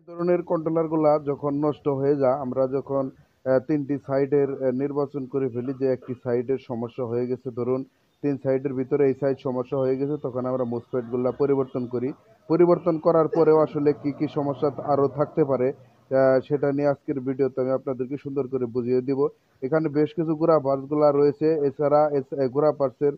এই ধরনের কন্ট্রোলারগুলা যখন নষ্ট হয়ে যায়, আমরা যখন ৩টি সাইডের নির্বাচন করে ফেলি যে একটি সাইডের সমস্যা হয়ে গেছে, ধরুন ৩ সাইডের ভিতরে এই সাইড সমস্যা হয়ে গেছে, তখন আমরা মোসফেটগুলা পরিবর্তন করি। পরিবর্তন করার পরেও আসলে কি, কি সমস্যা আরো থাকতে পারে সেটা নিয়ে আজকের ভিডিওতে আমি আপনাদেরকে সুন্দর করে বুঝিয়ে দিব। এখানে বেশ কিছু গুড়া পার্টসগুলা রয়েছে। এছাড়া গুড়া পার্টসের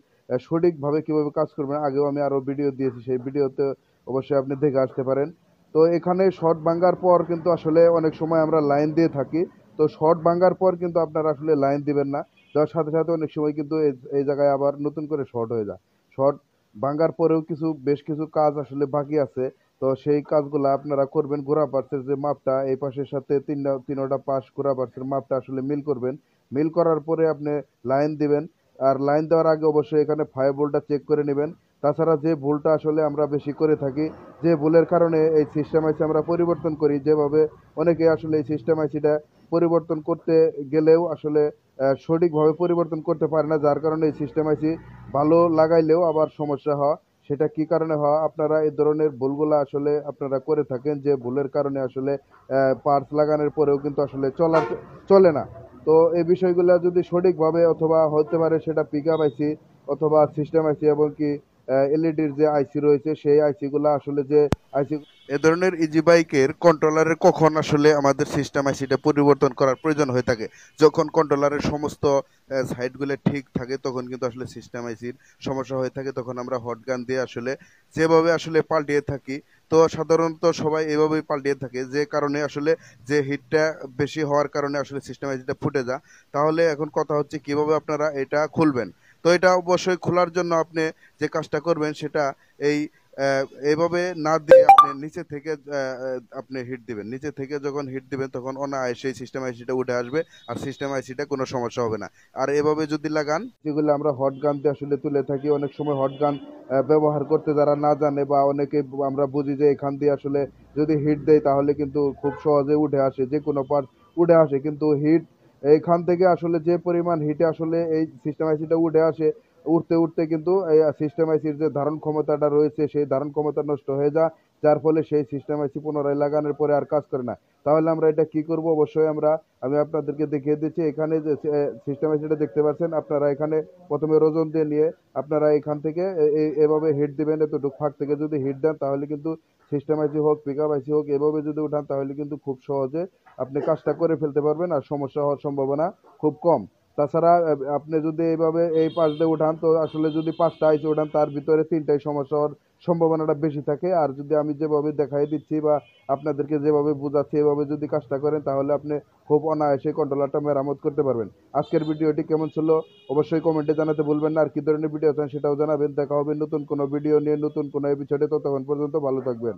সঠিকভাবে কিভাবে কাজ করবেন আগেও আমি আরো ভিডিও দিয়েছি, সেই ভিডিওতে অবশ্যই আপনি দেখে আসতে পারেন। তো এখানে শর্ট ভাঙার পর কিন্তু আসলে অনেক সময় আমরা লাইন দিয়ে থাকি। তো শর্ট ভাঙার পর কিন্তু আপনারা আসলে লাইন দিবেন না। যার সাথে সাথে অনেক সময় কিন্তু এই জায়গায় আবার নতুন করে শর্ট হয়ে যায়। শর্ট ভাঙার পরেও বেশ কিছু কাজ আসলে বাকি আছে। তো সেই কাজগুলো আপনারা করবেন। ঘোড়া পার্টসের যে মাপটা এই পাশের সাথে তিনোটা পাশ ঘোড়া পার্টসের মাপটা আসলে মিল করবেন। মিল করার পরে আপনি লাইন দিবেন। আর লাইন দেওয়ার আগে অবশ্যই এখানে 5 ভোল্টটা চেক করে নেবেন। তাছাড়া যে ভুলটা আসলে আমরা বেশি করে থাকি, যে ভুলের কারণে এই সিস্টেম আইসি আমরা পরিবর্তন করি, যেভাবে অনেকে আসলে এই সিস্টেম আইসিটা পরিবর্তন করতে গেলেও আসলে সঠিকভাবে পরিবর্তন করতে পারে না, যার কারণে এই সিস্টেম আইসি ভালো লাগাইলেও আবার সমস্যা হয়। সেটা কি কারণে হয়, আপনারা এই ধরনের ভুলগুলো আসলে আপনারা করে থাকেন, যে ভুলের কারণে আসলে পার্টস লাগানোর পরেও কিন্তু আসলে চলে না। তো এই বিষয়গুলো যদি সঠিকভাবে, অথবা হতে পারে সেটা পিক আপ আইসি অথবা সিস্টেম আইসি এবং কি এলইডির যে আইসি রয়েছে, সেই আইসি গুলা আসলে যে আইসি এ ধরনের ইজি বাইকের কন্ট্রোলারের কখন আসলে আমাদের সিস্টেম আইসিটা পরিবর্তন করার প্রয়োজন হয়ে থাকে, যখন কন্ট্রোলারের সমস্ত সাইডগুলো ঠিক থাকে তখন কিন্তু আসলে সিস্টেম আইসির সমস্যা হয়ে থাকে। তখন আমরা হট গান দিয়ে আসলে যেভাবে আসলে পাল্টিয়ে থাকি, তো সাধারণত সবাই এভাবেই পাল্টিয়ে থাকে, যে কারণে আসলে যে হিটটা বেশি হওয়ার কারণে আসলে সিস্টেম আইসিটা ফুটে যায়। তাহলে এখন কথা হচ্ছে কিভাবে আপনারা এটা খুলবেন। তো এটা অবশ্যই খোলার জন্য আপনি যে কাজটা করবেন সেটা এই এইভাবে না দিয়ে আপনি নিচে থেকে আপনি হিট দিবেন। নিচে থেকে যখন হিট দিবেন তখন অনায়াসে সিস্টেম আইসিটা উঠে আসবে, আর সিস্টেম আইসিটা কোনো সমস্যা হবে না। আর এভাবে যদি লাগান, যেগুলো আমরা হট গান দিয়ে আসলে তুলে থাকি, অনেক সময় হট গান ব্যবহার করতে যারা না জানে বা অনেকে আমরা বুঝি যে এখান দিয়ে আসলে যদি হিট দেয় তাহলে কিন্তু খুব সহজে উঠে আসে, যে কোনো পার্ট উঠে আসে, কিন্তু হিট এখান থেকে আসলে যে পরিমাণ হিটে আসলে এই সিস্টেম আইসিটা উঠে আসে, উঠতে উঠতে কিন্তু এই সিস্টেম আইসির যে ধারণ ক্ষমতাটা রয়েছে সেই ধারণ ক্ষমতা নষ্ট হয়ে যায়, যার ফলে সেই সিস্টেম আইসি পুনরায় লাগানোর পরে আর কাজ করে না। তাহলে আমরা এটা কি করব, অবশ্যই আমি আপনাদেরকে দেখিয়ে দিচ্ছি। এখানে যে সিস্টেম আইসিটা দেখতে পাচ্ছেন, আপনারা এখানে প্রথমে রোজন দিয়ে নিয়ে আপনারা এখান থেকে এভাবে হিট দিবেন। এতটুকু ফাঁক থেকে যদি হিট দেন তাহলে কিন্তু সিস্টেম আইসি হোক পিকআপ আইসি হোক, এভাবে যদি উঠান তাহলে কিন্তু খুব সহজে আপনি কাজটা করে ফেলতে পারবেন, আর সমস্যা হওয়ার সম্ভাবনা খুব কম। তাছাড়া আপনি যদি এইভাবে এই পাশ দিয়ে উঠান, তো আসলে যদি 5টা আইসি উঠান তার ভিতরে 3টাই সমস্যা হওয়ার সম্ভাবনাটা বেশি থাকে। আর যদি আমি যেভাবে দেখাই দিচ্ছি বা আপনাদেরকে যেভাবে বোঝাচ্ছি এভাবে যদি কাজটা করেন তাহলে আপনি খুব অনায়াসে কন্ট্রোলারটা মেরামত করতে পারবেন। আজকের ভিডিওটি কেমন ছিল অবশ্যই কমেন্টে জানাতে ভুলবেন না, আর কি ধরনের ভিডিও চান সেটাও জানাবেন। দেখা হবে নতুন কোনো ভিডিও নিয়ে নতুন কোনো এপিসোডে। ততক্ষণ পর্যন্ত ভালো থাকবেন।